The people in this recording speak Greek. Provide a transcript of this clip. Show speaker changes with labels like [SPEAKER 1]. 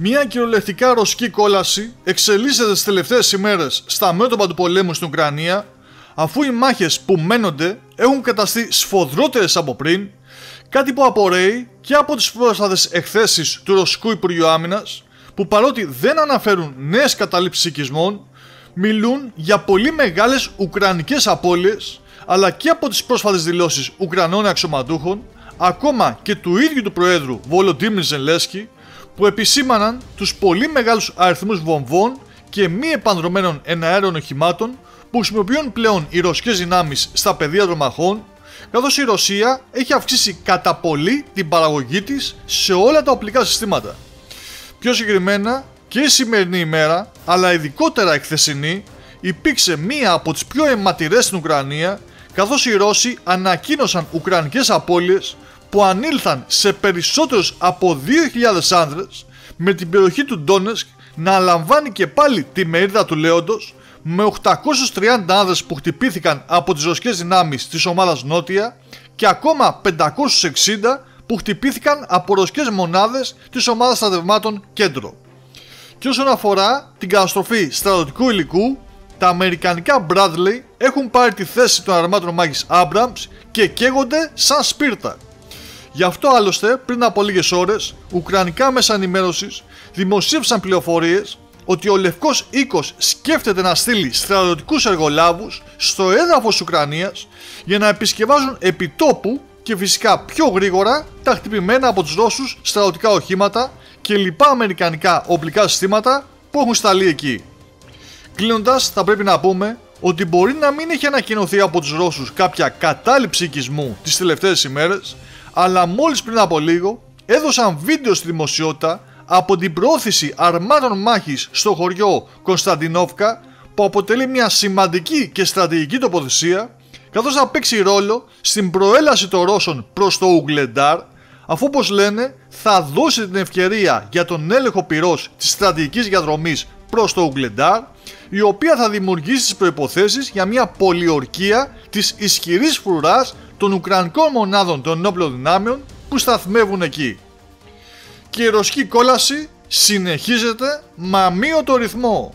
[SPEAKER 1] Μια κυριολεκτικά ρωσική κόλαση εξελίσσεται τις τελευταίες ημέρες στα μέτωπα του πολέμου στην Ουκρανία, αφού οι μάχες που μένονται έχουν καταστεί σφοδρότερες από πριν, κάτι που απορρέει και από τις πρόσφατες εκθέσεις του Ρωσικού Υπουργείου Άμυνας, που παρότι δεν αναφέρουν νέες καταλήψεις οικισμών, μιλούν για πολύ μεγάλες ουκρανικές απώλειες, αλλά και από τις πρόσφατες δηλώσεις Ουκρανών αξιωματούχων, ακόμα και του ίδιου του Προέδρου Βολοντίμιρ Ζελένσκι, που επισήμαναν τους πολύ μεγάλους αριθμούς βομβών και μη επανδρομένων εναέριων οχημάτων που χρησιμοποιούν πλέον οι ρωσικές δυνάμεις στα πεδία των μαχών, καθώς η Ρωσία έχει αυξήσει κατά πολύ την παραγωγή της σε όλα τα οπλικά συστήματα. Πιο συγκεκριμένα, και η σημερινή ημέρα, αλλά ειδικότερα η χθεσινή, υπήρξε μία από τις πιο αιματηρές στην Ουκρανία, καθώς οι Ρώσοι ανακοίνωσαν ουκρανικές απώλειες που ανήλθαν σε περισσότερους από 2.000 άνδρες, με την περιοχή του Ντόνεσκ να λαμβάνει και πάλι τη μερίδα του λέοντος, με 830 άνδρες που χτυπήθηκαν από τις ρωσικές δυνάμεις της ομάδας Νότια και ακόμα 560 που χτυπήθηκαν από ρωσικές μονάδες της ομάδας στρατευμάτων Κέντρο. Και όσον αφορά την καταστροφή στρατιωτικού υλικού, τα αμερικανικά Bradley έχουν πάρει τη θέση των αρμάτων μάχης Abrams και καίγονται σαν σπίρτα. Γι' αυτό άλλωστε πριν από λίγες ώρες, ουκρανικά μέσα ενημέρωσης δημοσίευσαν πληροφορίες ότι ο Λευκός Οίκος σκέφτεται να στείλει στρατιωτικούς εργολάβους στο έδαφος της Ουκρανίας για να επισκευάζουν επιτόπου και φυσικά πιο γρήγορα τα χτυπημένα από τους Ρώσους στρατιωτικά οχήματα και λοιπά αμερικανικά οπλικά συστήματα που έχουν σταλεί εκεί. Κλείνοντας, θα πρέπει να πούμε ότι μπορεί να μην έχει ανακοινωθεί από τους Ρώσους κάποια κατάληψη οικισμού τις τελευταίες ημέρες, αλλά μόλις πριν από λίγο έδωσαν βίντεο στη δημοσιότητα από την προώθηση αρμάτων μάχης στο χωριό Κωνσταντινόφκα, που αποτελεί μια σημαντική και στρατηγική τοποθεσία, καθώς θα παίξει ρόλο στην προέλαση των Ρώσων προς το Ουγκλεντάρ, αφού όπως λένε θα δώσει την ευκαιρία για τον έλεγχο πυρός της στρατηγικής διαδρομής προς το Ουγκλεντάρ, η οποία θα δημιουργήσει τις προϋποθέσεις για μια πολιορκία της ισχυρής φρουράς των Ουκρανικών μονάδων των ενόπλων δυνάμεων που σταθμεύουν εκεί. Και η ρωσική κόλαση συνεχίζεται με αμύωτο ρυθμό.